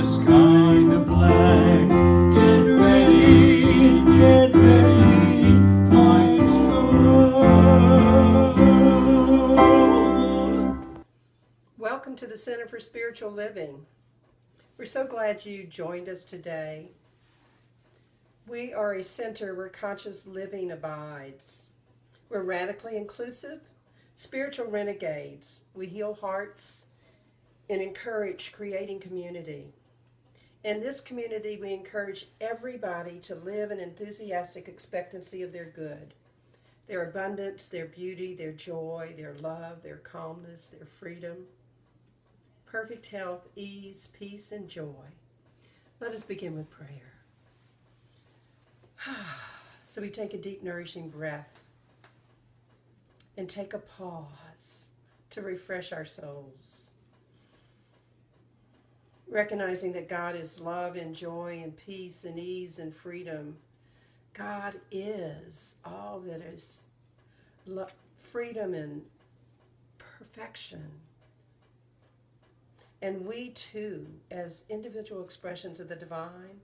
just kind of black. Get ready, my soul. Welcome to the Center for Spiritual Living. We're so glad you joined us today. We are a center where conscious living abides. We're radically inclusive, spiritual renegades. We heal hearts and encourage creating community. In this community, we encourage everybody to live in enthusiastic expectancy of their good, their abundance, their beauty, their joy, their love, their calmness, their freedom, perfect health, ease, peace, and joy. Let us begin with prayer. So we take a deep, nourishing breath and take a pause to refresh our souls. Recognizing that God is love and joy and peace and ease and freedom. God is all that is freedom and perfection. And we too, as individual expressions of the divine,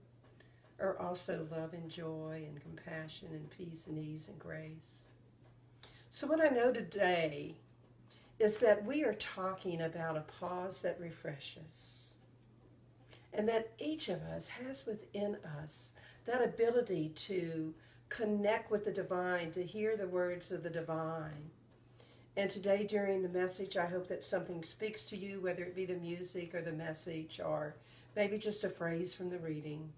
are also love and joy and compassion and peace and ease and grace. So what I know today is that we are talking about a pause that refreshes. And that each of us has within us that ability to connect with the divine, to hear the words of the divine. And today during the message, I hope that something speaks to you, whether it be the music or the message or maybe just a phrase from the reading.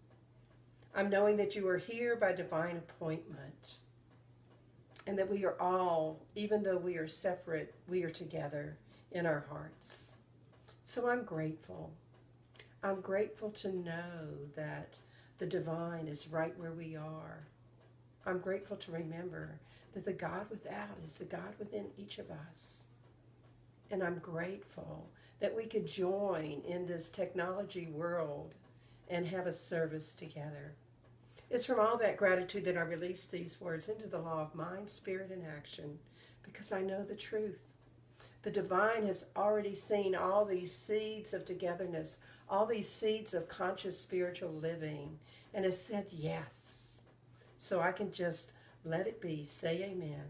I'm knowing that you are here by divine appointment and that we are all, even though we are separate, we are together in our hearts. So I'm grateful. I'm grateful to know that the divine is right where we are. I'm grateful to remember that the God without is the God within each of us. And I'm grateful that we could join in this technology world and have a service together. It's from all that gratitude that I release these words into the law of mind, spirit, and action, because I know the truth. The divine has already seen all these seeds of togetherness, all these seeds of conscious spiritual living, and has said yes. So I can just let it be, say amen,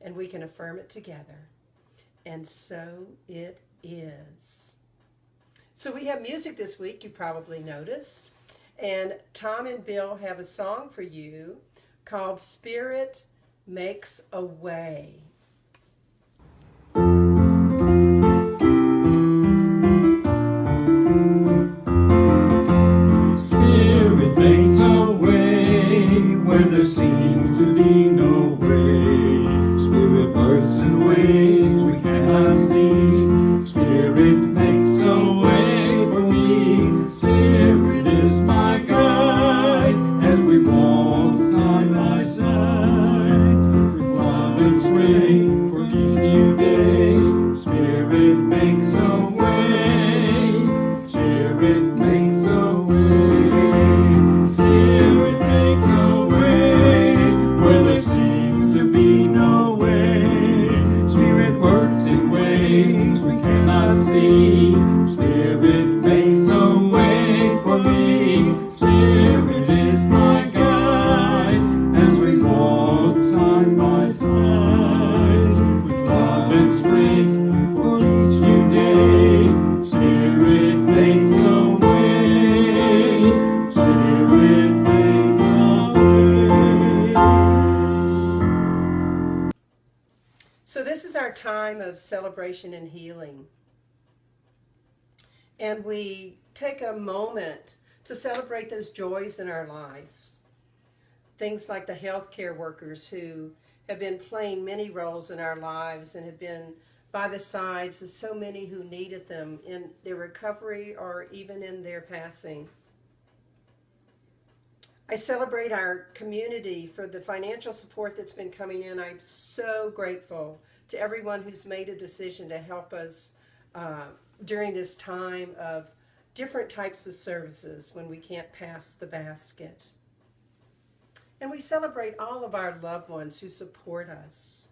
and we can affirm it together. And so it is. So we have music this week, you probably noticed. And Tom and Bill have a song for you called Spirit Makes a Way. Spirit makes a way where there seems to be no way. Spirit works in ways we cannot see. Spirit makes a way for me. Spirit is my guide as we walk side by side. With love and strength for each new day. Spirit makes a way. Spirit makes a way. Spirit makes a way where there seems to be no way. Spirit works in ways we cannot see. Spirit makes a way for me. Spirit is my guide as we walk side by side. With love and strength for each new day. Spirit makes a way. Spirit makes a way. So this is our time of celebration and healing. And we take a moment to celebrate those joys in our lives. Things like the healthcare workers who have been playing many roles in our lives and have been by the sides of so many who needed them in their recovery or even in their passing. I celebrate our community for the financial support that's been coming in. I'm so grateful to everyone who's made a decision to help us during this time of different types of services when we can't pass the basket. And we celebrate all of our loved ones who support us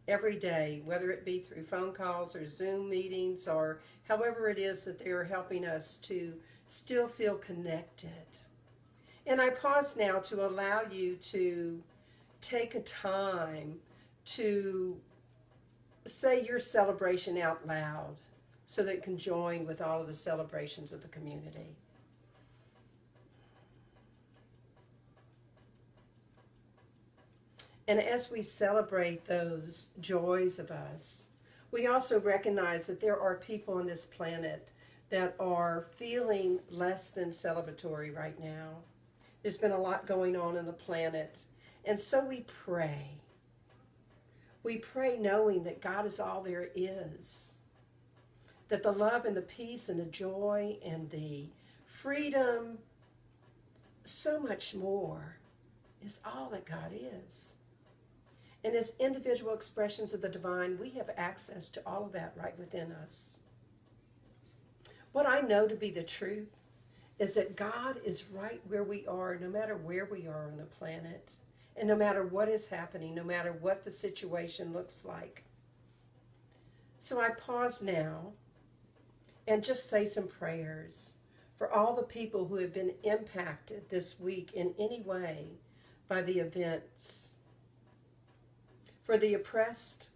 every day, whether it be through phone calls or Zoom meetings or however it is that they're helping us to still feel connected. And I pause now to allow you to take a time to say your celebration out loud so that it can join with all of the celebrations of the community. And as we celebrate those joys of us, we also recognize that there are people on this planet that are feeling less than celebratory right now. There's been a lot going on in the planet. And so we pray. We pray knowing that God is all there is. That the love and the peace and the joy and the freedom, so much more, is all that God is. And as individual expressions of the divine, we have access to all of that right within us. What I know to be the truth is that God is right where we are, no matter where we are on the planet, and no matter what is happening, no matter what the situation looks like. So I pause now and just say some prayers for all the people who have been impacted this week in any way by the events, for the oppressed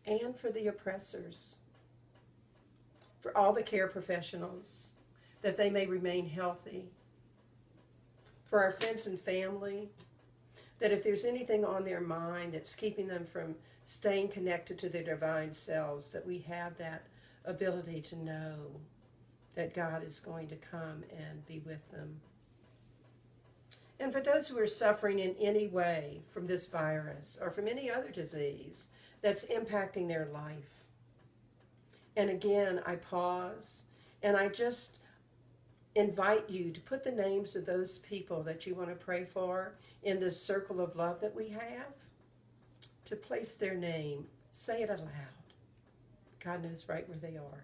and for the oppressors, for all the care professionals, that they may remain healthy, for our friends and family, that if there's anything on their mind that's keeping them from staying connected to their divine selves, that we have that ability to know that God is going to come and be with them. And for those who are suffering in any way from this virus or from any other disease that's impacting their life. And again, I pause and I just invite you to put the names of those people that you want to pray for in this circle of love that we have, to place their name, say it aloud. God knows right where they are.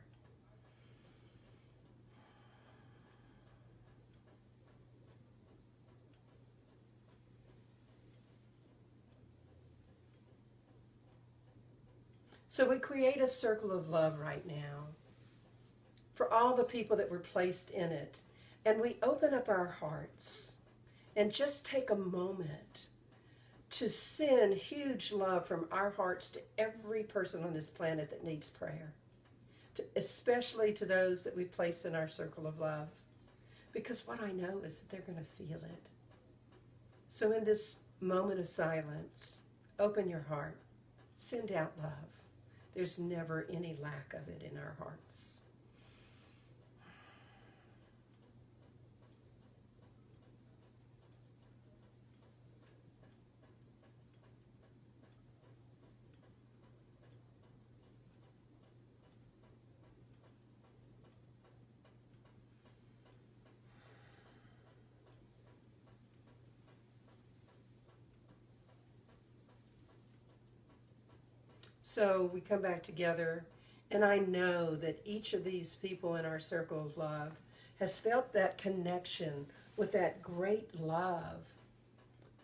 So we create a circle of love right now for all the people that were placed in it. And we open up our hearts and just take a moment to send huge love from our hearts to every person on this planet that needs prayer, especially to those that we place in our circle of love. Because what I know is that they're going to feel it. So in this moment of silence, open your heart, send out love. There's never any lack of it in our hearts. So we come back together, and I know that each of these people in our circle of love has felt that connection with that great love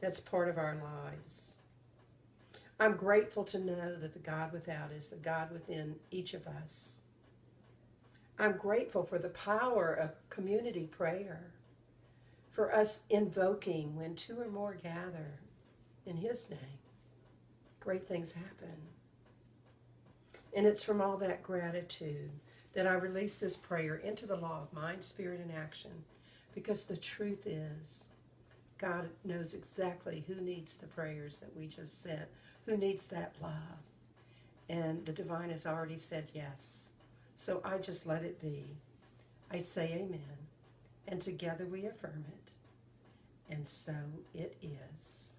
that's part of our lives. I'm grateful to know that the God without is the God within each of us. I'm grateful for the power of community prayer, for us invoking when two or more gather in His name, great things happen. And it's from all that gratitude that I release this prayer into the law of mind, spirit, and action. Because the truth is, God knows exactly who needs the prayers that we just sent, who needs that love. And the divine has already said yes. So I just let it be. I say amen. And together we affirm it. And so it is.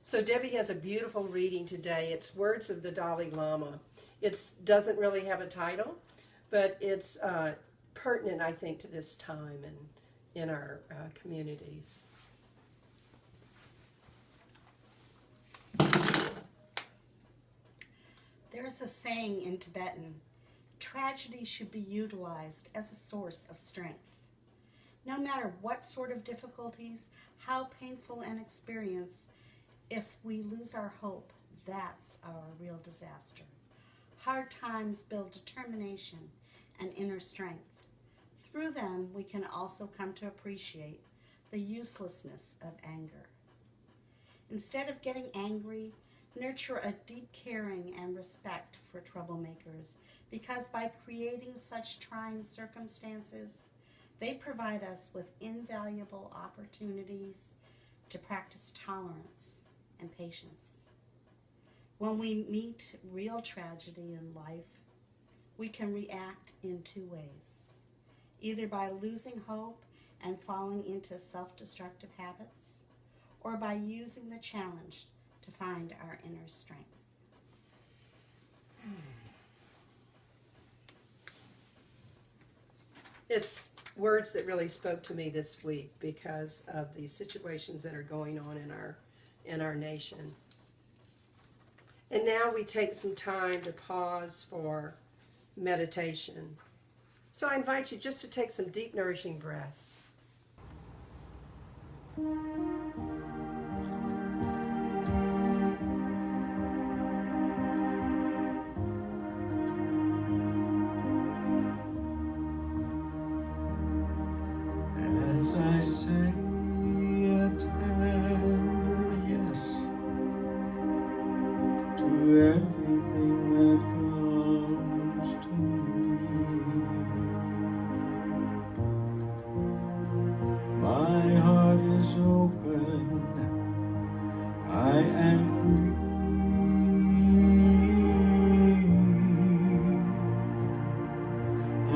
So Debbie has a beautiful reading today. It's Words of the Dalai Lama. It doesn't really have a title, but it's pertinent, I think, to this time and in our communities. There's a saying in Tibetan, tragedy should be utilized as a source of strength. No matter what sort of difficulties, how painful an experience, if we lose our hope, that's our real disaster. Hard times build determination and inner strength. Through them, we can also come to appreciate the uselessness of anger. Instead of getting angry, nurture a deep caring and respect for troublemakers, because by creating such trying circumstances, they provide us with invaluable opportunities to practice tolerance and patience. When we meet real tragedy in life, we can react in two ways, either by losing hope and falling into self-destructive habits, or by using the challenge to find our inner strength. It's words that really spoke to me this week because of the situations that are going on in our nation. And now we take some time to pause for meditation. So I invite you just to take some deep, nourishing breaths. As I say a tender yes to everything that comes to me, my heart is open, I am free.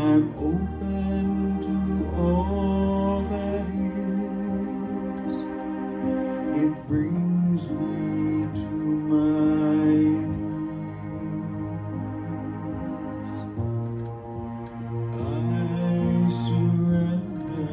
I'm open to all that is. It brings me to my knees. I surrender.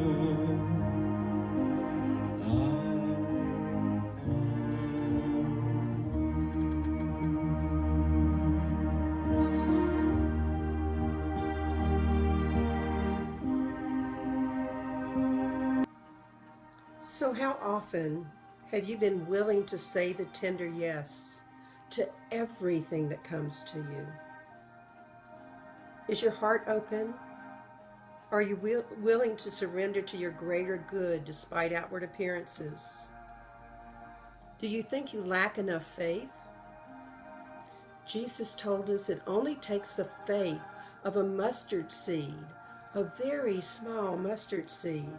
So how often have you been willing to say the tender yes to everything that comes to you? Is your heart open? Are you willing to surrender to your greater good despite outward appearances? Do you think you lack enough faith? Jesus told us it only takes the faith of a mustard seed, a very small mustard seed.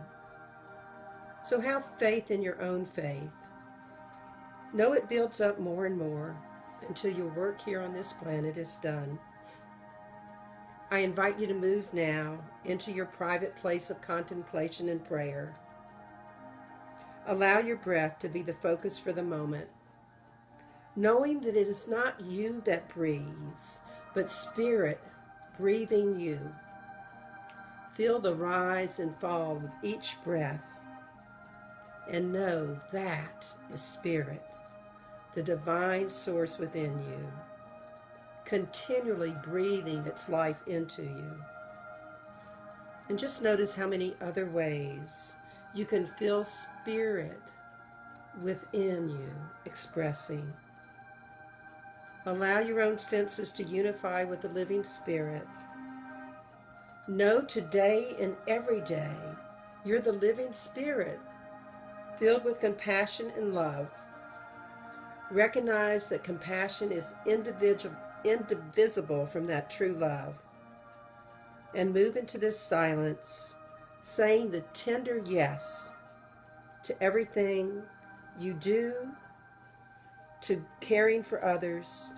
So have faith in your own faith. Know it builds up more and more until your work here on this planet is done. I invite you to move now into your private place of contemplation and prayer. Allow your breath to be the focus for the moment, knowing that it is not you that breathes, but Spirit breathing you. Feel the rise and fall with each breath, and know that is Spirit, the divine source within you, continually breathing its life into you. And just notice how many other ways you can feel Spirit within you expressing. Allow your own senses to unify with the living Spirit. Know today and every day you're the living Spirit, filled with compassion and love. Recognize that compassion is indivisible from that true love. And move into this silence, saying the tender yes to everything you do, to caring for others,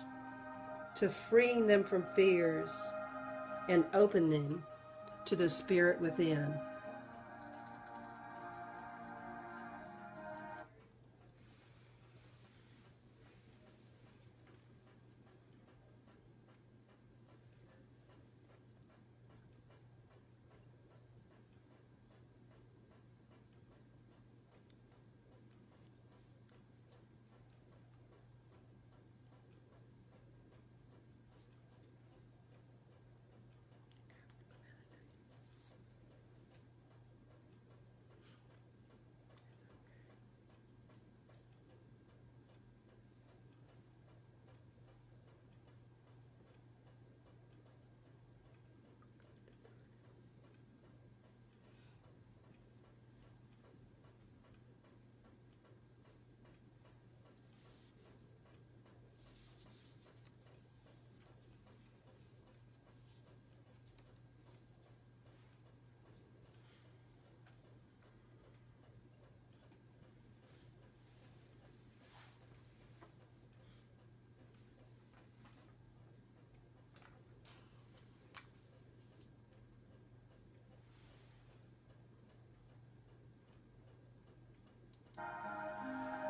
to freeing them from fears, and opening to the Spirit within.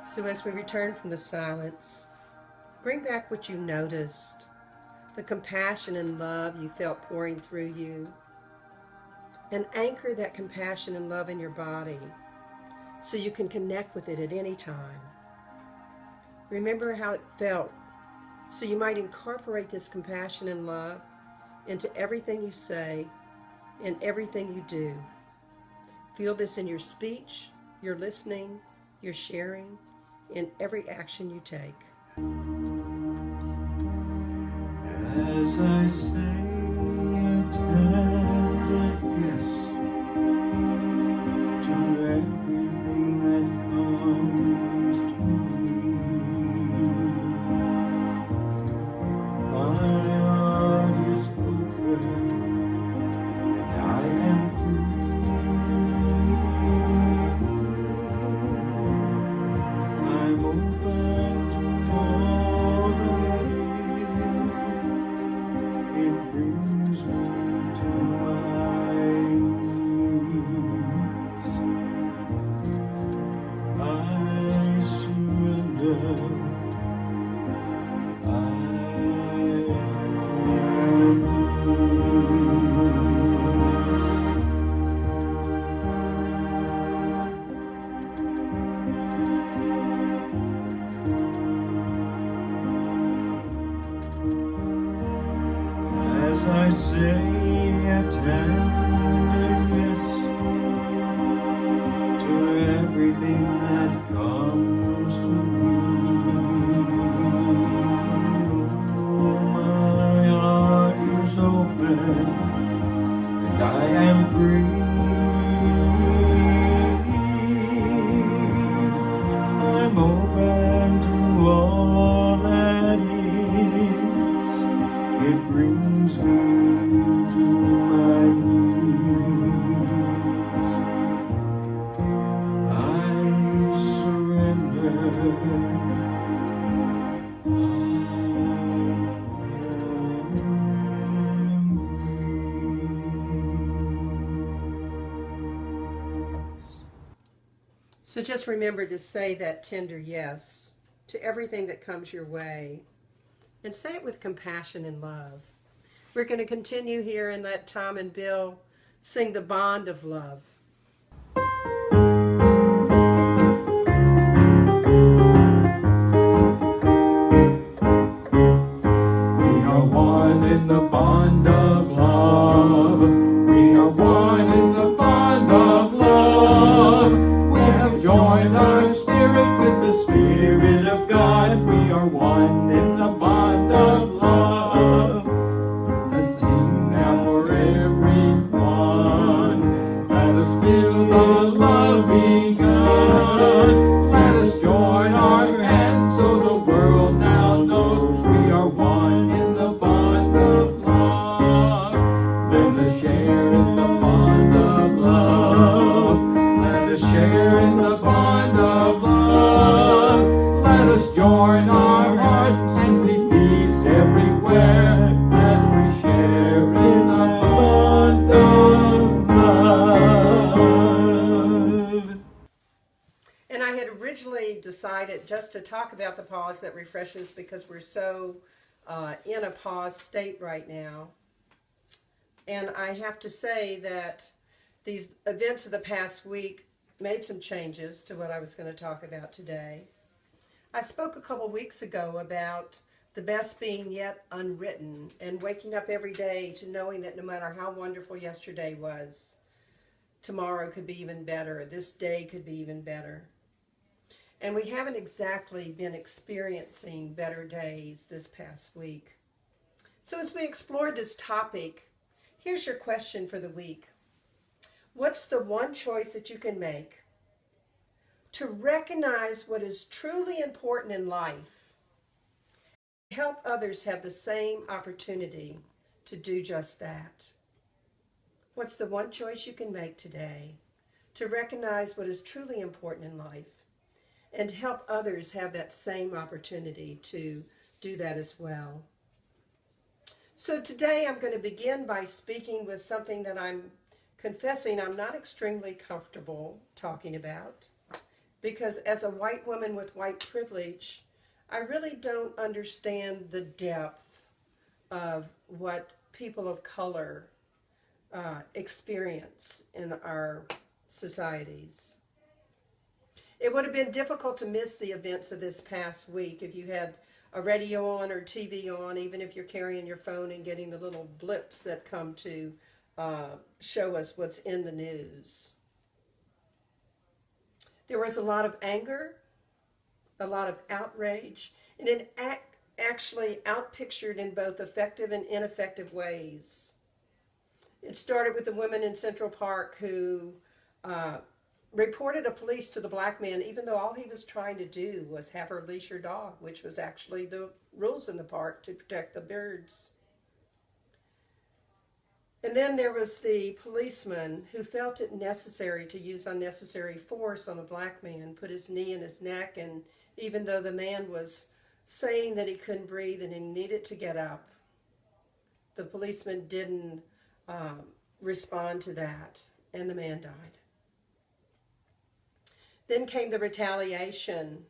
So as we return from the silence, bring back what you noticed, the compassion and love you felt pouring through you, and anchor that compassion and love in your body so you can connect with it at any time. Remember how it felt so you might incorporate this compassion and love into everything you say and everything you do. Feel this in your speech, your listening, your sharing, in every action you take. As I say a tender yes to everything that comes to me, my heart is open and I am free. I'm open to all that it brings me to my knees. I surrender. As I say a tender yes to everything that comes to me, oh, my heart is open and I am free. I'm open to all that is. It brings me to my knees. I surrender. So just remember to say that tender yes to everything that comes your way, and say it with compassion and love. We're going to continue here and let Tom and Bill sing The Bond of Love. We are one in the bond of love. We are one in the bond of love. We have joined our spirit with the Spirit of God. We are one in the bond of love. Let's sing now for everyone. Let us feel the love begun. Let us join our hands so the world now knows we are one in the bond of love. Let us share in the bond of love. Let us share in the bond of love. Let us join our hearts and see peace everywhere as we share in the bond of love. And I had originally decided just to talk about the pause that refreshes because we're so in a pause state right now. And I have to say that these events of the past week made some changes to what I was going to talk about today. I spoke a couple weeks ago about the best being yet unwritten and waking up every day to knowing that no matter how wonderful yesterday was, tomorrow could be even better, this day could be even better. And we haven't exactly been experiencing better days this past week. So as we explore this topic, here's your question for the week. What's the one choice that you can make to recognize what is truly important in life, help others have the same opportunity to do just that? What's the one choice you can make today to recognize what is truly important in life and help others have that same opportunity to do that as well? So today I'm going to begin by speaking with something that I'm confessing I'm not extremely comfortable talking about, because as a white woman with white privilege, I really don't understand the depth of what people of color experience in our societies. It would have been difficult to miss the events of this past week if you had a radio on or TV on, even if you're carrying your phone and getting the little blips that come to show us what's in the news. There was a lot of anger, a lot of outrage, and it actually outpictured in both effective and ineffective ways. It started with the women in Central Park who reported a police to the black man, even though all he was trying to do was have her leash her dog, which was actually the rules in the park to protect the birds. And then there was the policeman who felt it necessary to use unnecessary force on a black man, put his knee in his neck, and even though the man was saying that he couldn't breathe and he needed to get up, the policeman didn't respond to that, and the man died. Then came the retaliation,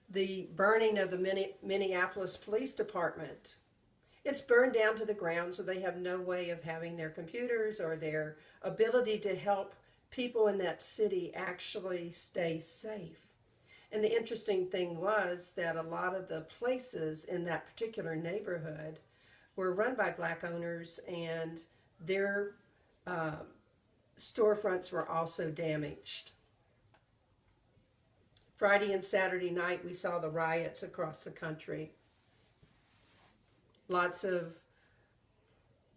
the burning of the Minneapolis Police Department. It's burned down to the ground, so they have no way of having their computers or their ability to help people in that city actually stay safe. And the interesting thing was that a lot of the places in that particular neighborhood were run by black owners, and their storefronts were also damaged. Friday and Saturday night, we saw the riots across the country. Lots of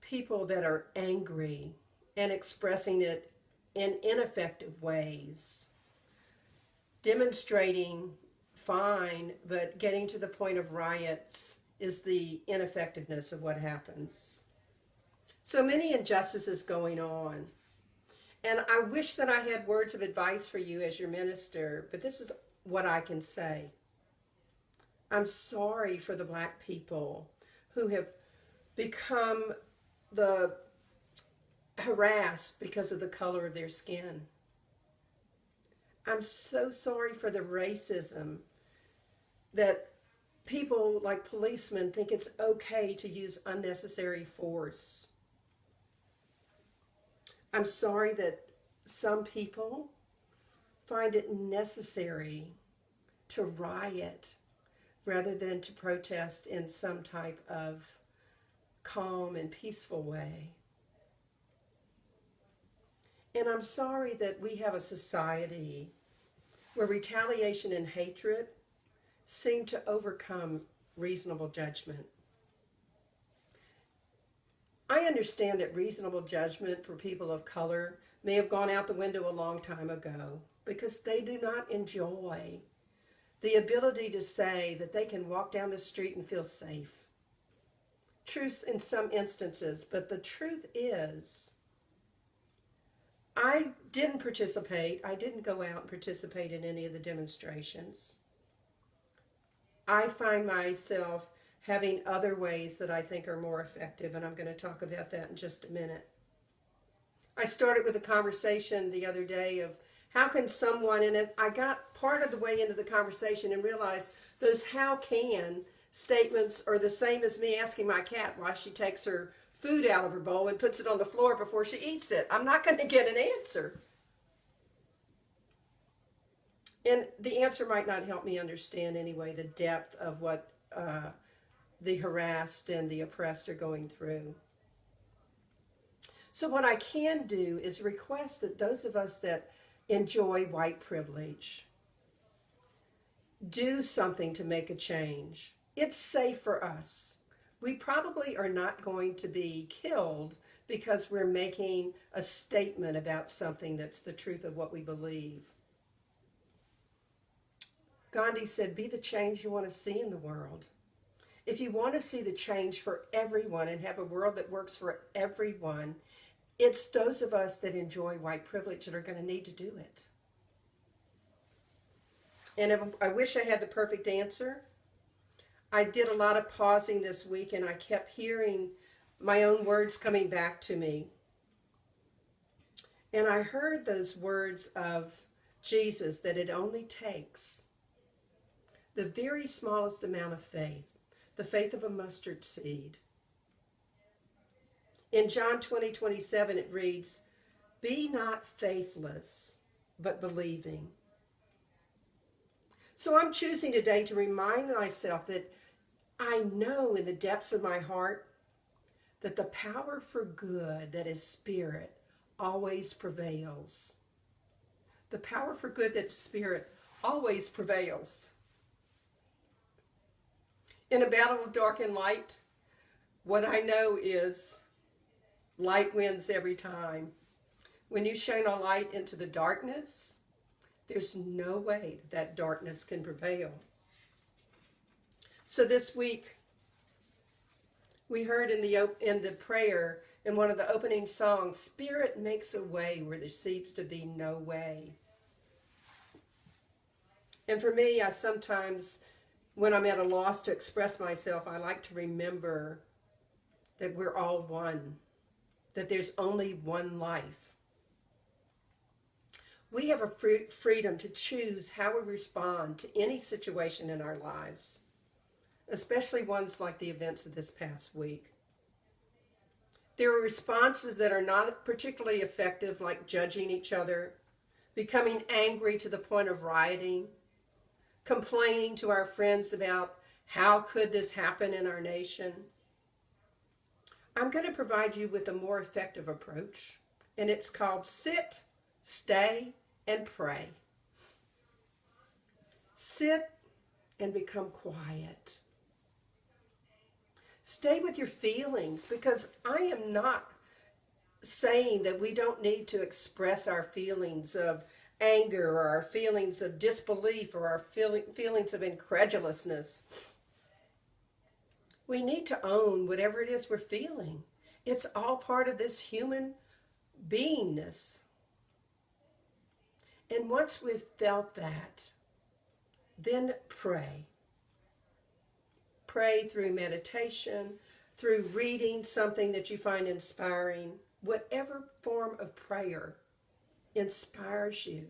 people that are angry and expressing it in ineffective ways. Demonstrating, fine, but getting to the point of riots is the ineffectiveness of what happens. So many injustices going on. And I wish that I had words of advice for you as your minister, but this is what I can say. I'm sorry for the black people who have become harassed because of the color of their skin. I'm so sorry for the racism that people like policemen think it's okay to use unnecessary force. I'm sorry that some people find it necessary to riot rather than to protest in some type of calm and peaceful way. And I'm sorry that we have a society where retaliation and hatred seem to overcome reasonable judgment. I understand that reasonable judgment for people of color may have gone out the window a long time ago because they do not enjoy the ability to say that they can walk down the street and feel safe. True in some instances, but the truth is, I didn't participate. I didn't go out and participate in any of the demonstrations. I find myself having other ways that I think are more effective, and I'm going to talk about that in just a minute. I started with a conversation the other day of how can someone, and I got part of the way into the conversation and realized those how can statements are the same as me asking my cat why she takes her food out of her bowl and puts it on the floor before she eats it. I'm not going to get an answer. And the answer might not help me understand anyway the depth of what the harassed and the oppressed are going through. So what I can do is request that those of us that enjoy white privilege do something to make a change. It's safe for us. We probably are not going to be killed because we're making a statement about something that's the truth of what we believe. Gandhi said, be the change you want to see in the world. If you want to see the change for everyone and have a world that works for everyone, it's those of us that enjoy white privilege that are going to need to do it. And I wish I had the perfect answer. I did a lot of pausing this week, and I kept hearing my own words coming back to me. And I heard those words of Jesus, that it only takes the very smallest amount of faith, the faith of a mustard seed. In John 20:27, it reads, "Be not faithless, but believing." So I'm choosing today to remind myself that I know in the depths of my heart that the power for good that is spirit always prevails. The power for good that is spirit always prevails. In a battle of dark and light, what I know is light wins every time. When you shine a light into the darkness, there's no way that darkness can prevail. So this week, we heard in the prayer, in one of the opening songs, Spirit makes a way where there seems to be no way. And for me, I sometimes, when I'm at a loss to express myself, I like to remember that we're all one, that there's only one life. We have a freedom to choose how we respond to any situation in our lives, especially ones like the events of this past week. There are responses that are not particularly effective, like judging each other, becoming angry to the point of rioting, complaining to our friends about how could this happen in our nation. I'm going to provide you with a more effective approach, and it's called sit, stay, and pray. Sit and become quiet. Stay with your feelings, because I am not saying that we don't need to express our feelings of anger or our feelings of disbelief or our feelings of incredulousness. We need to own whatever it is we're feeling. It's all part of this human beingness. And once we've felt that, then pray. Pray through meditation, through reading something that you find inspiring, whatever form of prayer inspires you,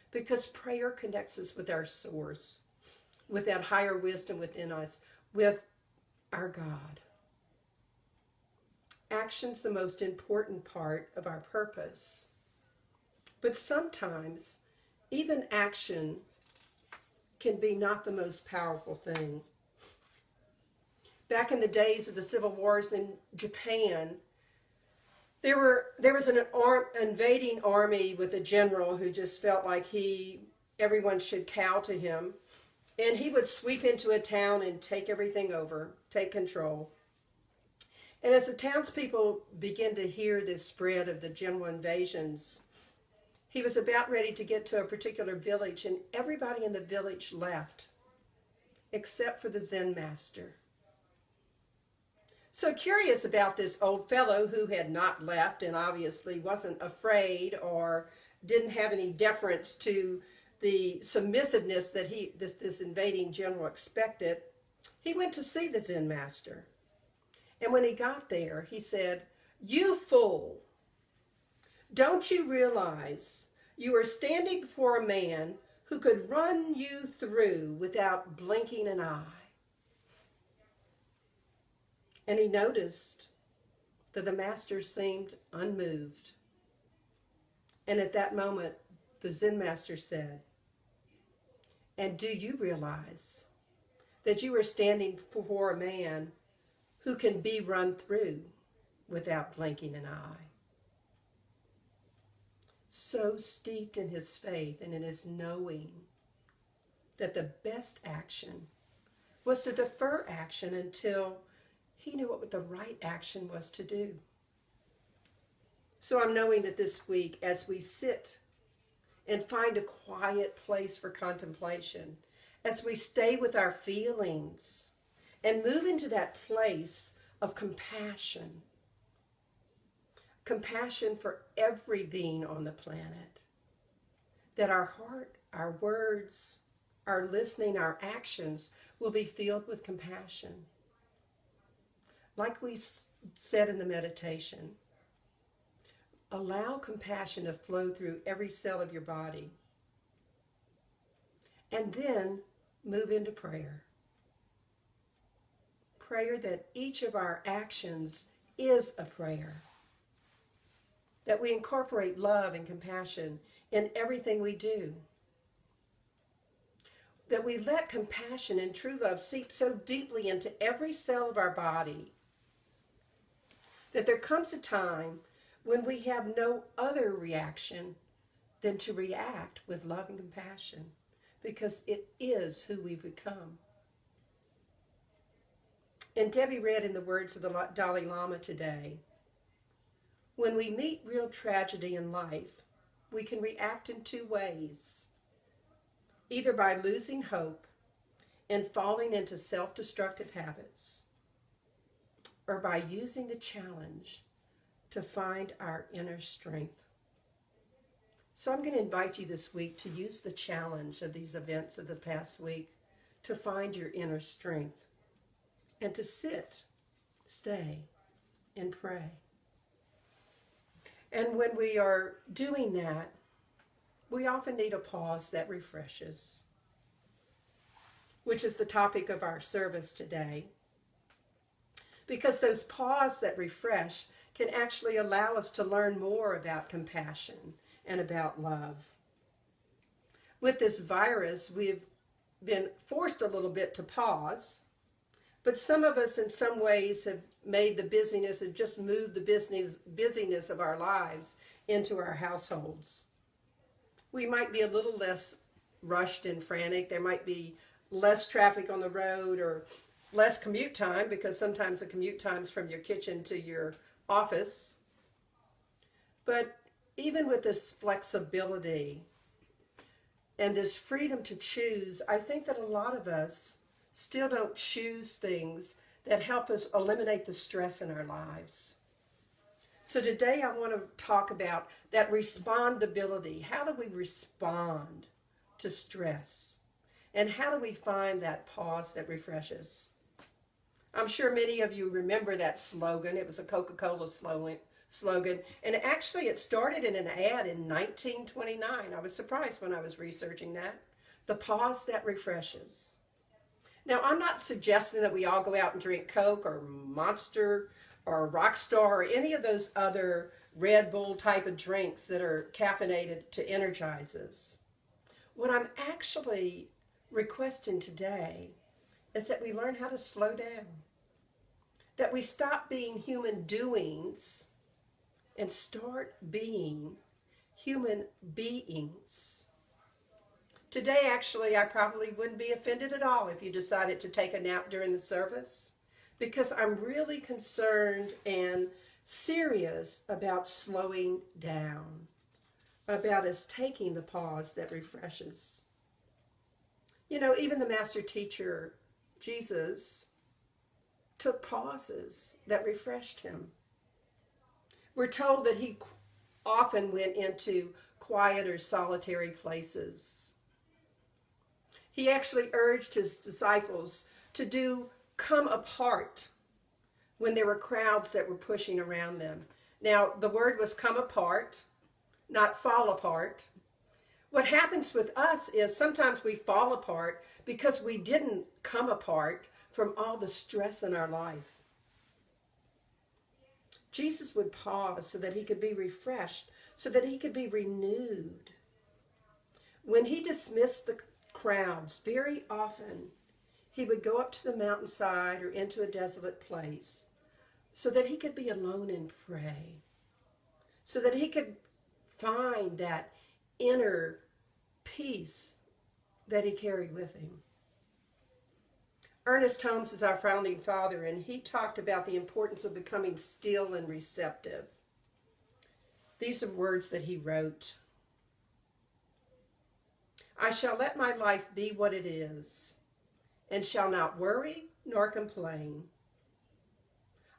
because prayer connects us with our source, with that higher wisdom within us, with our God. Action's the most important part of our purpose. But sometimes, even action can be not the most powerful thing. Back in the days of the civil wars in Japan, there was an invading army with a general who just felt like everyone should cow to him. And he would sweep into a town and take everything over, take control. And as the townspeople began to hear this spread of the general invasions, he was about ready to get to a particular village, and everybody in the village left, except for the Zen master. So curious about this old fellow who had not left and obviously wasn't afraid or didn't have any deference to the submissiveness that this invading general expected, he went to see the Zen master. And when he got there, he said, "You fool, don't you realize you are standing before a man who could run you through without blinking an eye?" And he noticed that the master seemed unmoved. And at that moment, the Zen master said, "And do you realize that you are standing before a man who can be run through without blinking an eye?" So steeped in his faith and in his knowing that the best action was to defer action until he knew what the right action was to do. So I'm knowing that this week, as we sit and find a quiet place for contemplation, as we stay with our feelings and move into that place of compassion, compassion for every being on the planet, that our heart, our words, our listening, our actions will be filled with compassion. Like we said in the meditation, allow compassion to flow through every cell of your body. And then move into prayer. Prayer that each of our actions is a prayer. That we incorporate love and compassion in everything we do. That we let compassion and true love seep so deeply into every cell of our body that there comes a time when we have no other reaction than to react with love and compassion, because it is who we become. And Debbie read in the words of the Dalai Lama today, when we meet real tragedy in life, we can react in two ways, either by losing hope and falling into self-destructive habits, or by using the challenge to find our inner strength. So I'm going to invite you this week to use the challenge of these events of the past week to find your inner strength and to sit, stay, and pray. And when we are doing that, we often need a pause that refreshes, which is the topic of our service today. Because those pauses that refresh can actually allow us to learn more about compassion and about love. With this virus, we've been forced a little bit to pause, but some of us in some ways have made the busyness, have just moved the busyness of our lives into our households. We might be a little less rushed and frantic. There might be less traffic on the road or less commute time, because sometimes the commute time's from your kitchen to your office. But even with this flexibility and this freedom to choose, I think that a lot of us still don't choose things that help us eliminate the stress in our lives. So today I want to talk about that respondability. How do we respond to stress? And how do we find that pause that refreshes? I'm sure many of you remember that slogan. It was a Coca-Cola slogan. And actually it started in an ad in 1929. I was surprised when I was researching that. The pause that refreshes. Now, I'm not suggesting that we all go out and drink Coke or Monster or Rockstar or any of those other Red Bull type of drinks that are caffeinated to energize us. What I'm actually requesting today is that we learn how to slow down. That we stop being human doings and start being human beings. Today, actually, I probably wouldn't be offended at all if you decided to take a nap during the service, because I'm really concerned and serious about slowing down, about us taking the pause that refreshes. You know, even the master teacher, Jesus, took pauses that refreshed him. We're told that he often went into quiet or solitary places. He actually urged his disciples to come apart when there were crowds that were pushing around them. Now, the word was come apart, not fall apart. What happens with us is sometimes we fall apart because we didn't come apart from all the stress in our life. Jesus would pause so that he could be refreshed, so that he could be renewed. When he dismissed the crowds, very often he would go up to the mountainside or into a desolate place so that he could be alone and pray, so that he could find that inner peace that he carried with him. Ernest Holmes is our founding father, and he talked about the importance of becoming still and receptive. These are words that he wrote. I shall let my life be what it is, and shall not worry nor complain.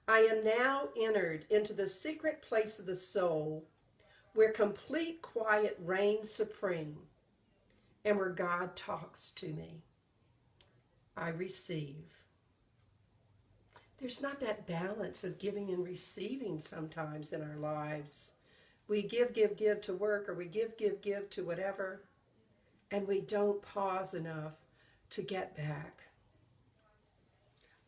I am now entered into the secret place of the soul, where complete quiet reigns supreme, and where God talks to me. I receive. There's not that balance of giving and receiving sometimes in our lives. We give to work, or we give to whatever. and we don't pause enough to get back.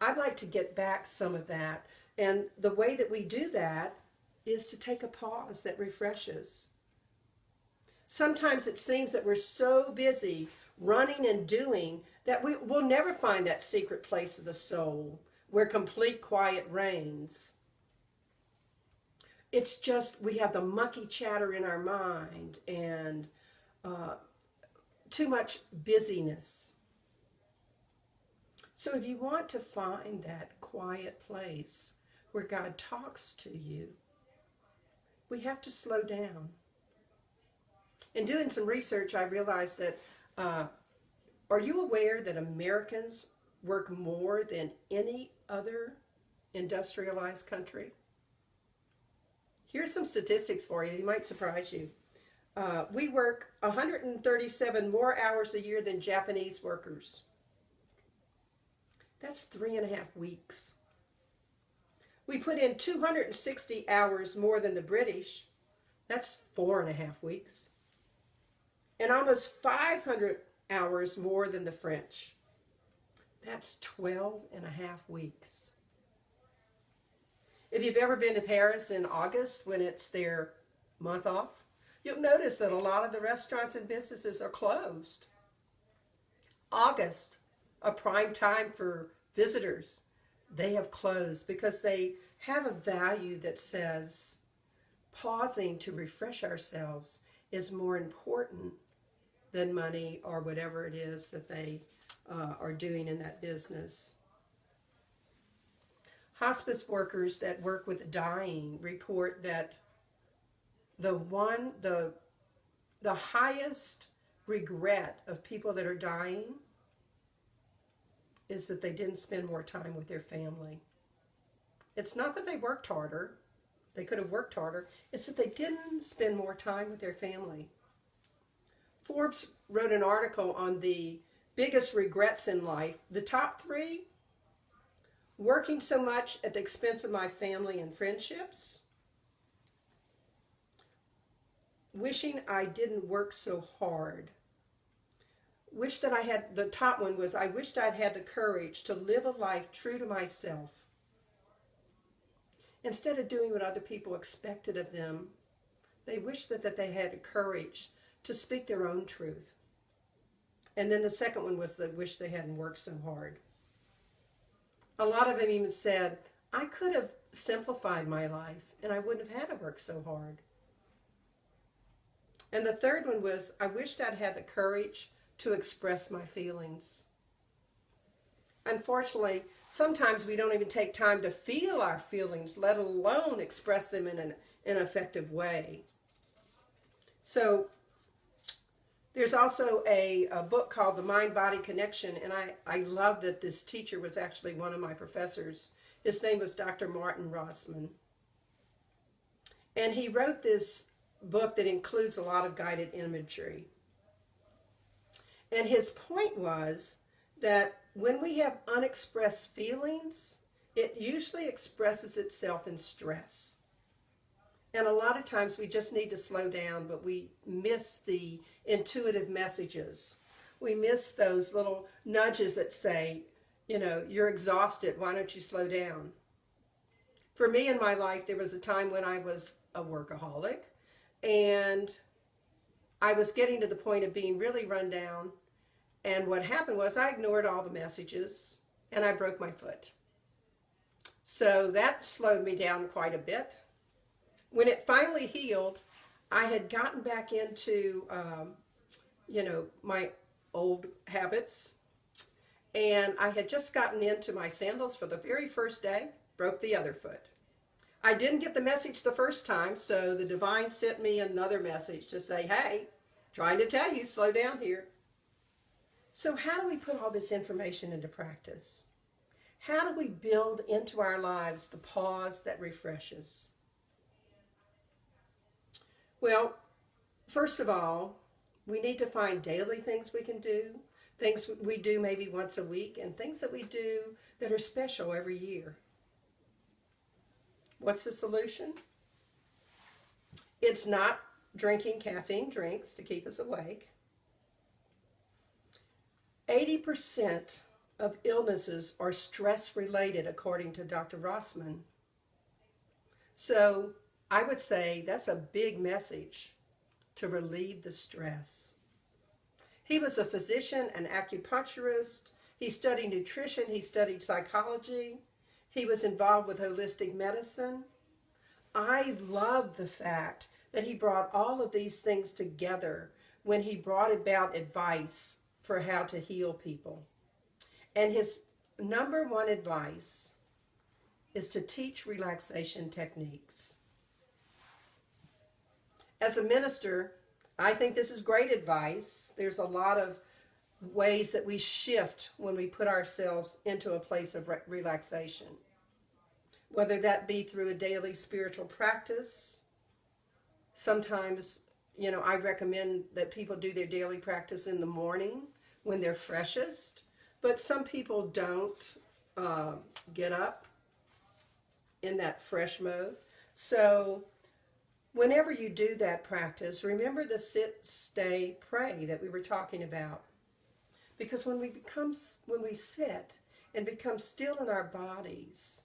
I'd like to get back some of that. And the way that we do that is to take a pause that refreshes. Sometimes it seems that we're so busy running and doing that we'll never find that secret place of the soul where complete quiet reigns. It's just we have the monkey chatter in our mind and too much busyness. So if you want to find that quiet place where God talks to you, we have to slow down. In doing some research, I realized that, are you aware that Americans work more than any other industrialized country? Here's some statistics for you. It might surprise you. We work 137 more hours a year than Japanese workers. That's 3.5 weeks. We put in 260 hours more than the British. That's 4.5 weeks. And almost 500 hours more than the French. That's 12.5 weeks. If you've ever been to Paris in August when it's their month off, you'll notice that a lot of the restaurants and businesses are closed. August, a prime time for visitors, they have closed because they have a value that says pausing to refresh ourselves is more important than money or whatever it is that they are doing in that business. Hospice workers that work with the dying report that the highest regret of people that are dying is that they didn't spend more time with their family. It's not that they worked harder. They could have worked harder. It's that they didn't spend more time with their family. Forbes wrote an article on the biggest regrets in life. The top 3: working so much at the expense of my family and friendships, wishing I didn't work so hard. Wish that I had, the top one was, I wished I'd had the courage to live a life true to myself. Instead of doing what other people expected of them, they wished that they had the courage to speak their own truth. And then the second one was the wish they hadn't worked so hard. A lot of them even said, I could have simplified my life and I wouldn't have had to work so hard. And the third one was, I wished I'd had the courage to express my feelings. Unfortunately, sometimes we don't even take time to feel our feelings, let alone express them in an effective way. So there's also a book called The Mind-Body Connection, and I love that this teacher was actually one of my professors. His name was Dr. Martin Rossman. And he wrote this book that includes a lot of guided imagery. And his point was that when we have unexpressed feelings, it usually expresses itself in stress. And a lot of times we just need to slow down, but we miss the intuitive messages. We miss those little nudges that say, you know, you're exhausted, why don't you slow down? For me in my life, there was a time when I was a workaholic, and I was getting to the point of being really run down. And what happened was I ignored all the messages and I broke my foot. So that slowed me down quite a bit. When it finally healed, I had gotten back into, my old habits. And I had just gotten into my sandals for the very first day, broke the other foot. I didn't get the message the first time, so the divine sent me another message to say, hey, trying to tell you, slow down here. So how do we put all this information into practice? How do we build into our lives the pause that refreshes? Well, first of all, we need to find daily things we can do, things we do maybe once a week, and things that we do that are special every year. What's the solution? It's not drinking caffeine drinks to keep us awake. 80% of illnesses are stress related, according to Dr. Rossman. So I would say that's a big message to relieve the stress. He was a physician, an acupuncturist. He studied nutrition. He studied psychology. He was involved with holistic medicine. I love the fact that he brought all of these things together when he brought about advice for how to heal people. And his number one advice is to teach relaxation techniques. As a minister, I think this is great advice. There's a lot of ways that we shift when we put ourselves into a place of relaxation, whether that be through a daily spiritual practice. Sometimes, I recommend that people do their daily practice in the morning when they're freshest, but some people don't get up in that fresh mode. So whenever you do that practice, remember the sit, stay, pray that we were talking about. Because when we sit and become still in our bodies,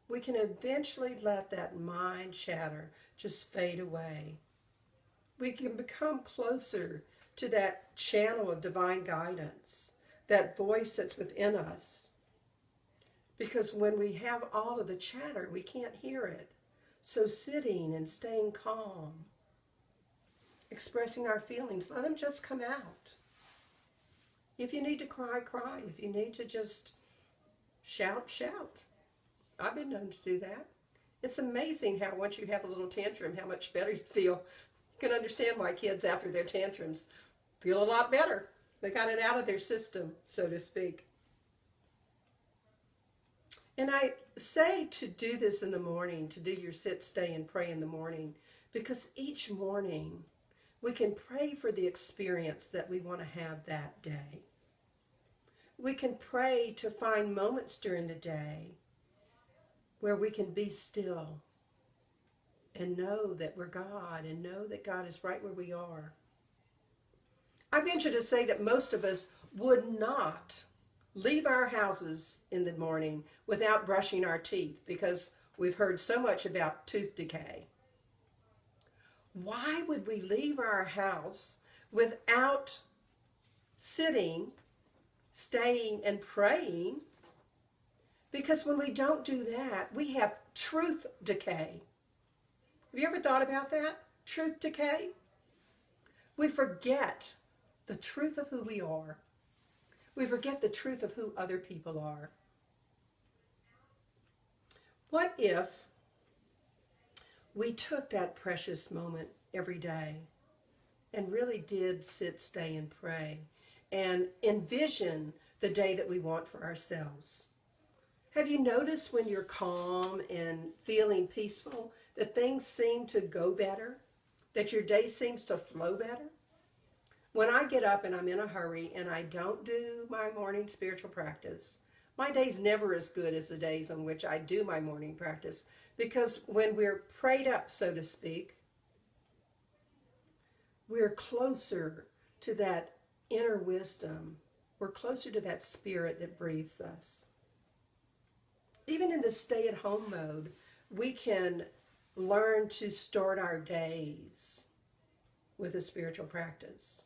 we can eventually let that mind chatter just fade away. We can become closer to that channel of divine guidance, that voice that's within us. Because when we have all of the chatter, we can't hear it. So sitting and staying calm, expressing our feelings, let them just come out. If you need to cry, cry. If you need to just shout, shout. I've been known to do that. It's amazing how once you have a little tantrum, how much better you feel. You can understand why kids after their tantrums feel a lot better. They got it out of their system, so to speak. And I say to do this in the morning, to do your sit, stay, and pray in the morning, because each morning we can pray for the experience that we want to have that day. We can pray to find moments during the day where we can be still and know that we're God and know that God is right where we are. I venture to say that most of us would not leave our houses in the morning without brushing our teeth because we've heard so much about tooth decay. Why would we leave our house without sitting, staying, and praying? Because when we don't do that, we have truth decay. Have you ever thought about that? Truth decay? We forget the truth of who we are. We forget the truth of who other people are. What if we took that precious moment every day and really did sit, stay, and pray and envision the day that we want for ourselves? Have you noticed when you're calm and feeling peaceful that things seem to go better? That your day seems to flow better? When I get up and I'm in a hurry and I don't do my morning spiritual practice, my day's never as good as the days on which I do my morning practice. Because when we're prayed up, so to speak, we're closer to that inner wisdom. We're closer to that spirit that breathes us. Even in the stay-at-home mode, we can learn to start our days with a spiritual practice.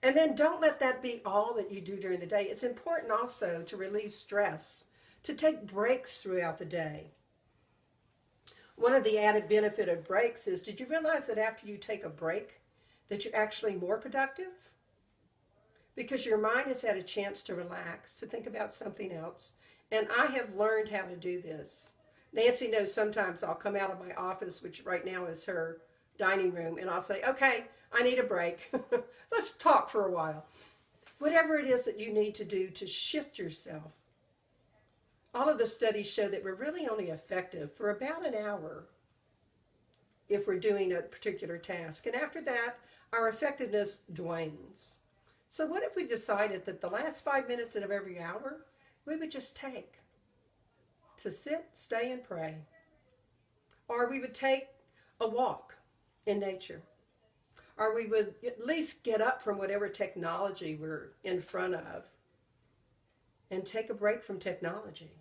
And then don't let that be all that you do during the day. It's important also to relieve stress, to take breaks throughout the day. One of the added benefit of breaks is, did you realize that after you take a break, that you're actually more productive? Because your mind has had a chance to relax, to think about something else. And I have learned how to do this. Nancy knows sometimes I'll come out of my office, which right now is her dining room, and I'll say, okay, I need a break. Let's talk for a while. Whatever it is that you need to do to shift yourself. All of the studies show that we're really only effective for about an hour if we're doing a particular task. And after that, our effectiveness dwanes. So what if we decided that the last 5 minutes of every hour, we would just take to sit, stay, and pray. Or we would take a walk in nature. or we would at least get up from whatever technology we're in front of and take a break from technology.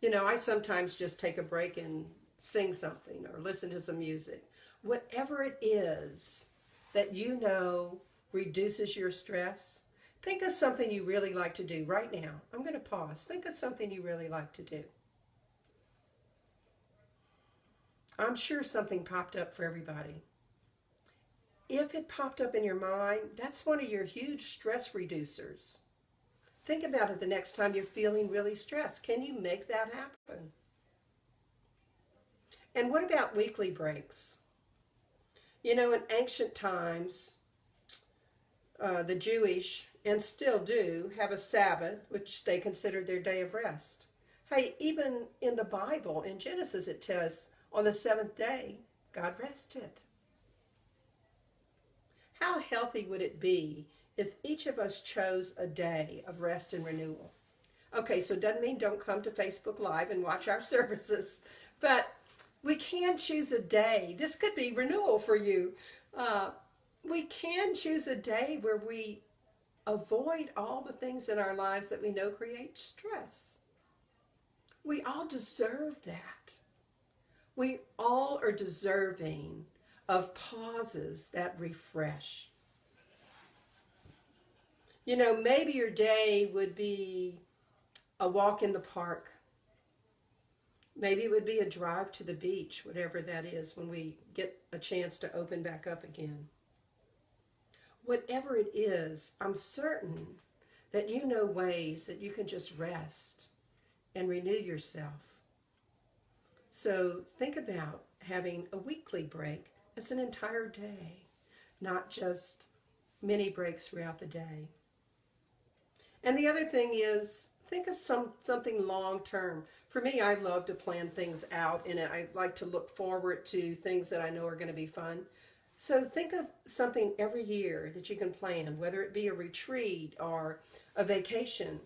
You know, I sometimes just take a break and sing something or listen to some music. Whatever it is that you know reduces your stress, think of something you really like to do right now. I'm going to pause. Think of something you really like to do. I'm sure something popped up for everybody. If it popped up in your mind, that's one of your huge stress reducers. Think about it the next time you're feeling really stressed. Can you make that happen? And what about weekly breaks? You know, in ancient times, the Jewish, and still do, have a Sabbath, which they considered their day of rest. Hey, even in the Bible, in Genesis, it tells on the seventh day, God rested. How healthy would it be if each of us chose a day of rest and renewal? Okay, so it doesn't mean don't come to Facebook Live and watch our services, but we can choose a day. This could be renewal for you. We can choose a day where we avoid all the things in our lives that we know create stress. We all deserve that. We all are deserving of pauses that refresh. You know, maybe your day would be a walk in the park. Maybe it would be a drive to the beach, whatever that is, when we get a chance to open back up again. Whatever it is, I'm certain that you know ways that you can just rest and renew yourself. So think about having a weekly break. It's an entire day, not just mini breaks throughout the day. And the other thing is, think of something long term. For me, I love to plan things out, and I like to look forward to things that I know are going to be fun. So think of something every year that you can plan, whether it be a retreat or a vacation.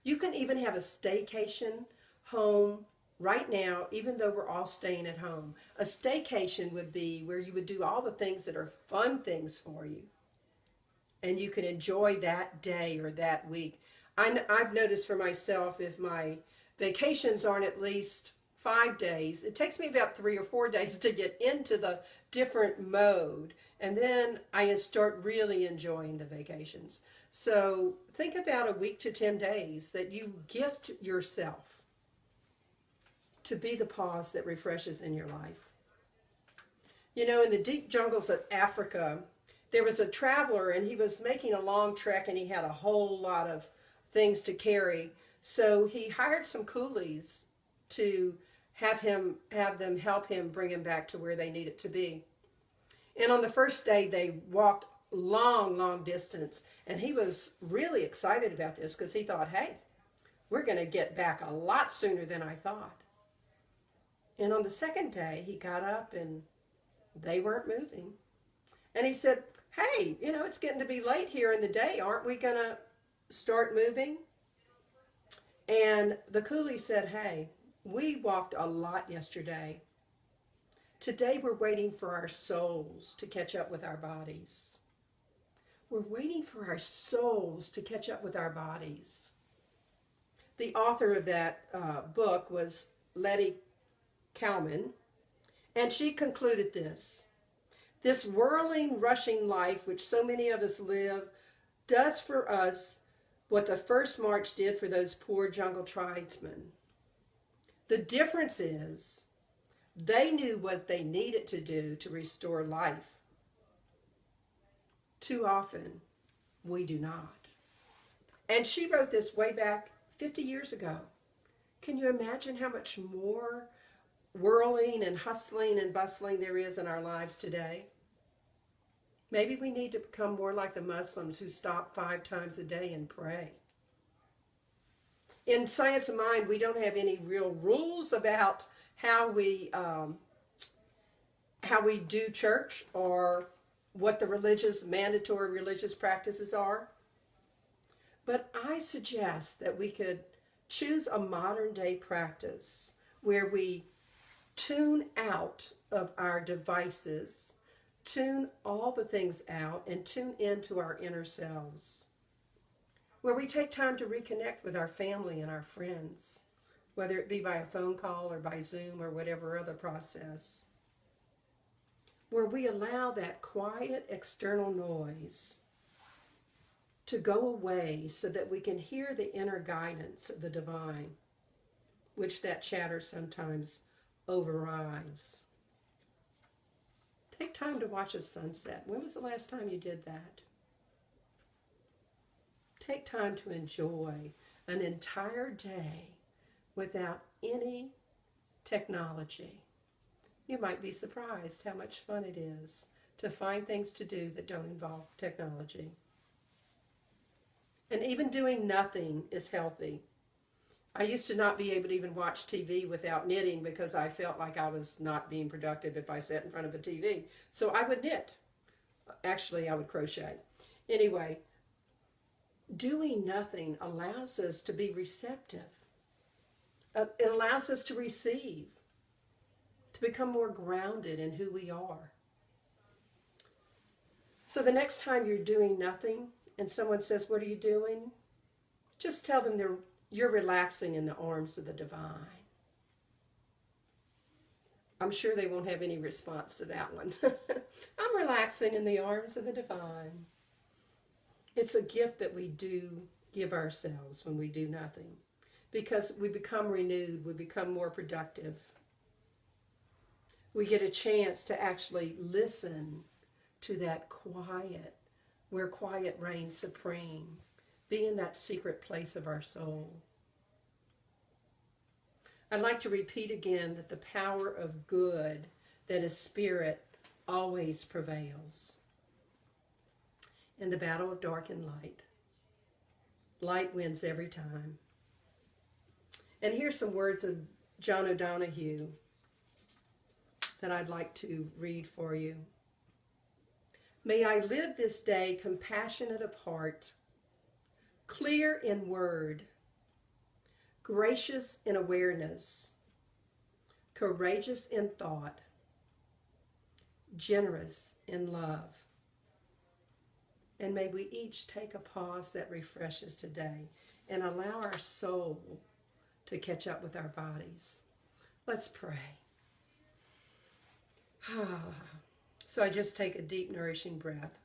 You can even have a staycation home right now, even though we're all staying at home. A staycation would be where you would do all the things that are fun things for you, and you can enjoy that day or that week. I've noticed for myself, if my vacations aren't at least 5 days, it takes me about 3 or 4 days to get into the different mode, and then I start really enjoying the vacations. So think about a week to 10 days that you gift yourself to be the pause that refreshes in your life. You know, in the deep jungles of Africa, there was a traveler, and he was making a long trek, and he had a whole lot of things to carry. So he hired some coolies to have them help him bring him back to where they needed to be. And on the first day, they walked long distance, and he was really excited about this because he thought, hey, we're going to get back a lot sooner than I thought. And on the second day, he got up, and they weren't moving. And he said, hey, you know, it's getting to be late here in the day. Aren't we going to start moving? And the coolie said, hey, we walked a lot yesterday. Today we're waiting for our souls to catch up with our bodies. We're waiting for our souls to catch up with our bodies. The author of that book was Letty Kalman, and she concluded this. This whirling, rushing life which so many of us live does for us what the first march did for those poor jungle tribesmen. The difference is they knew what they needed to do to restore life. Too often, we do not. And she wrote this way back 50 years ago. Can you imagine how much more whirling and hustling and bustling there is in our lives today? Maybe we need to become more like the Muslims who stop 5 times a day and pray. In Science of Mind, we don't have any real rules about how we do church or what the mandatory religious practices are. But I suggest that we could choose a modern day practice where we tune out of our devices, tune all the things out, and tune into our inner selves, where we take time to reconnect with our family and our friends, whether it be by a phone call or by Zoom or whatever other process, where we allow that quiet external noise to go away so that we can hear the inner guidance of the divine, which that chatter sometimes overrides. Take time to watch a sunset. When was the last time you did that? Take time to enjoy an entire day without any technology. You might be surprised how much fun it is to find things to do that don't involve technology. And even doing nothing is healthy. I used to not be able to even watch TV without knitting because I felt like I was not being productive if I sat in front of a TV. So I would knit. Actually, I would crochet. Anyway, doing nothing allows us to be receptive. It allows us to receive, to become more grounded in who we are. So the next time you're doing nothing and someone says, "What are you doing?" just tell them you're relaxing in the arms of the divine. I'm sure they won't have any response to that one. I'm relaxing in the arms of the divine. It's a gift that we do give ourselves when we do nothing, because we become renewed, we become more productive. We get a chance to actually listen to that quiet, where quiet reigns supreme. Be in that secret place of our soul. I'd like to repeat again that the power of good, that is spirit, always prevails. In the battle of dark and light, light wins every time. And here's some words of John O'Donohue that I'd like to read for you. May I live this day compassionate of heart, clear in word, gracious in awareness, courageous in thought, generous in love. And may we each take a pause that refreshes today and allow our soul to catch up with our bodies. Let's pray. So I just take a deep, nourishing breath,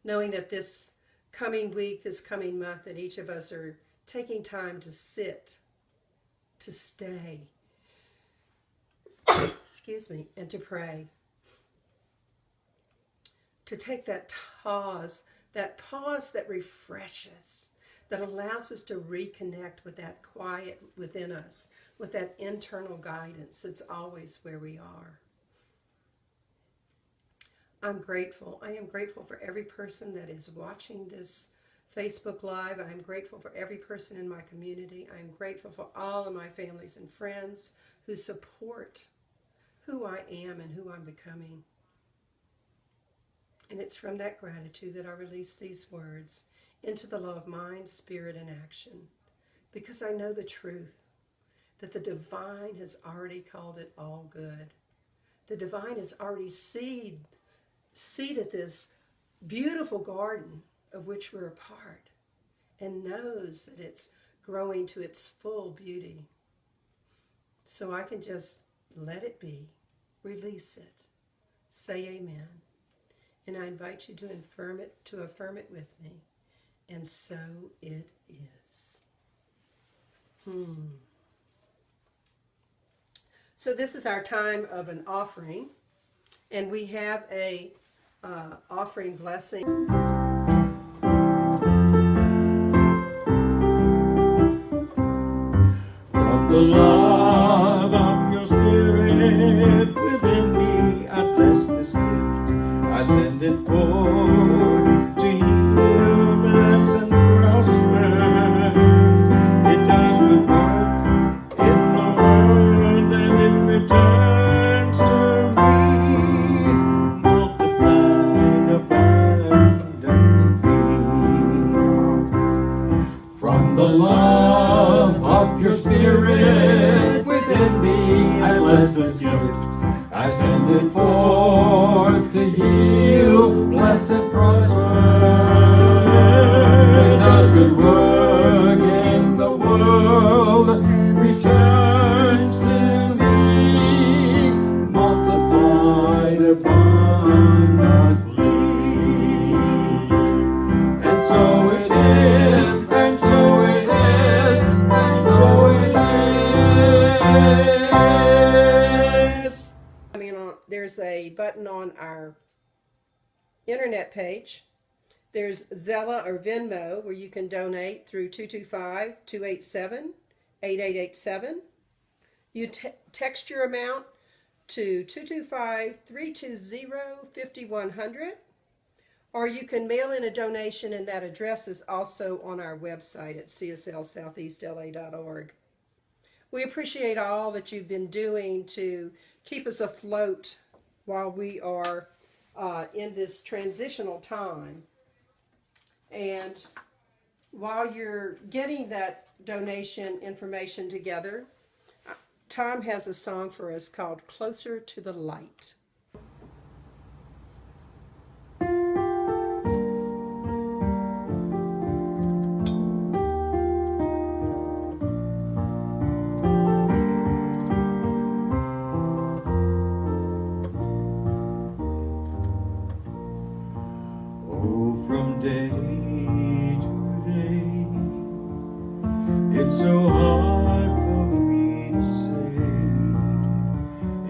knowing that this coming week, this coming month, that each of us are taking time to sit, to stay, excuse me, and to pray. To take that pause that refreshes, that allows us to reconnect with that quiet within us, with that internal guidance that's always where we are. I'm grateful. I am grateful for every person that is watching this Facebook Live. I am grateful for every person in my community. I am grateful for all of my families and friends who support who I am and who I'm becoming. And it's from that gratitude that I release these words into the law of mind, spirit, and action. Because I know the truth, that the divine has already called it all good. The divine has already seeded this beautiful garden of which we're a part, and knows that it's growing to its full beauty. So I can just let it be, release it, say amen. And I invite you to affirm it with me. And so it is. So this is our time of an offering. And we have a offering blessing. From the love of your spirit within me, I bless this gift. I send it forth to heal, bless, and prosper. It does good work in the world, and it returns to me, multiplied abundantly. From the love of your spirit I send it forth to heal, bless and prosper. It does good work in the world, returns to me, multiplied abundantly. And so it is, and so it is, and so it is. There's a button on our internet page. There's Zella or Venmo where you can donate through 225-287-8887. You text your amount to 225-320-5100, or you can mail in a donation, and that address is also on our website at cslsoutheastla.org. We appreciate all that you've been doing to keep us afloat while we are in this transitional time. And while you're getting that donation information together, Tom has a song for us called Closer to the Light. Oh, from day to day, it's so hard for me to say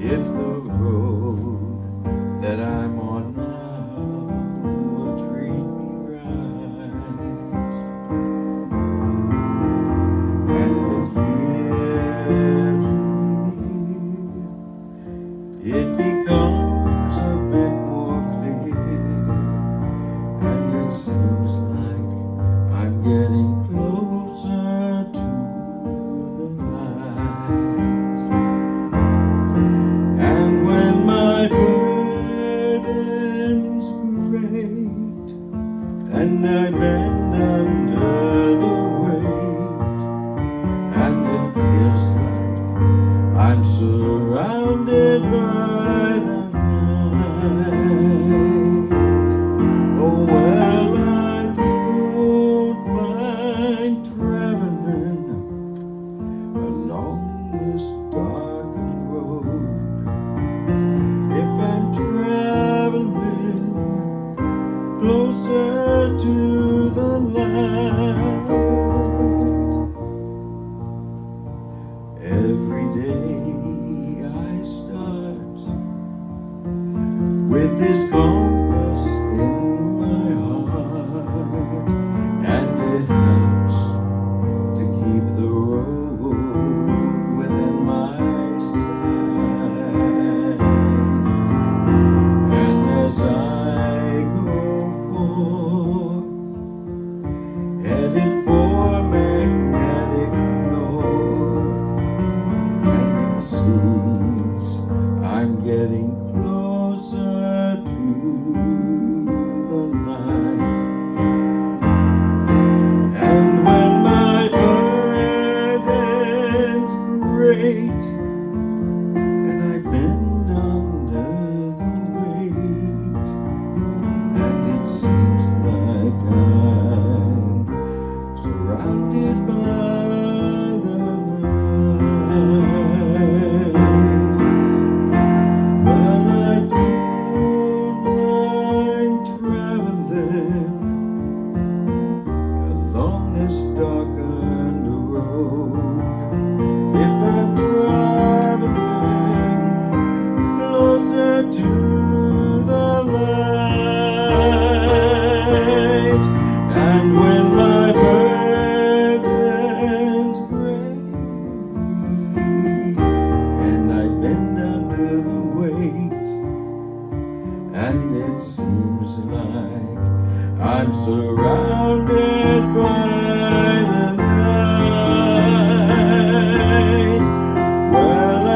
if the road that I'm on now will treat me right. And from year to year, it becomes a bit more clear. And it seems like I'm getting closer to the light. And when my burden's great and I bend under the weight, and it feels like I'm surrounded by the night. Oh, well, I don't mind traveling along this darkened road. If I'm traveling closer to the light, every day I start with this compass in my heart, and it helps to keep the road within my sight. And as I go forth, headed for magnetic north, and it seems I'm getting closer to the light. And when my burden's great and I bend under the weight, and it seems like I'm surrounded by the night, well, I don't mind traveling along this darkened road. If I'm traveling closer to the light, and when my burden's great and I bend under the weight, and it seems like I'm surrounded by the night, well, I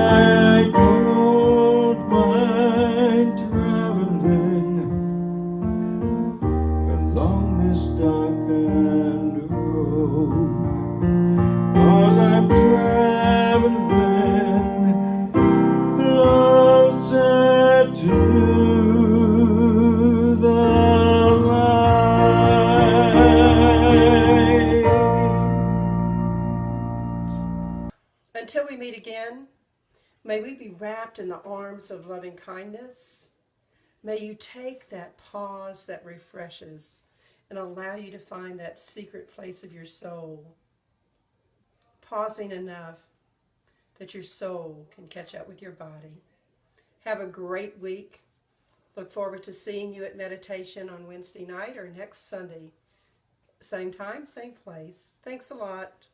don't mind traveling along this darkened road, 'cause I'm traveling closer again. May we be wrapped in the arms of loving kindness. May you take that pause that refreshes and allow you to find that secret place of your soul, pausing enough that your soul can catch up with your body. Have a great week. Look forward to seeing you at meditation on Wednesday night or next Sunday. Same time, same place. Thanks a lot.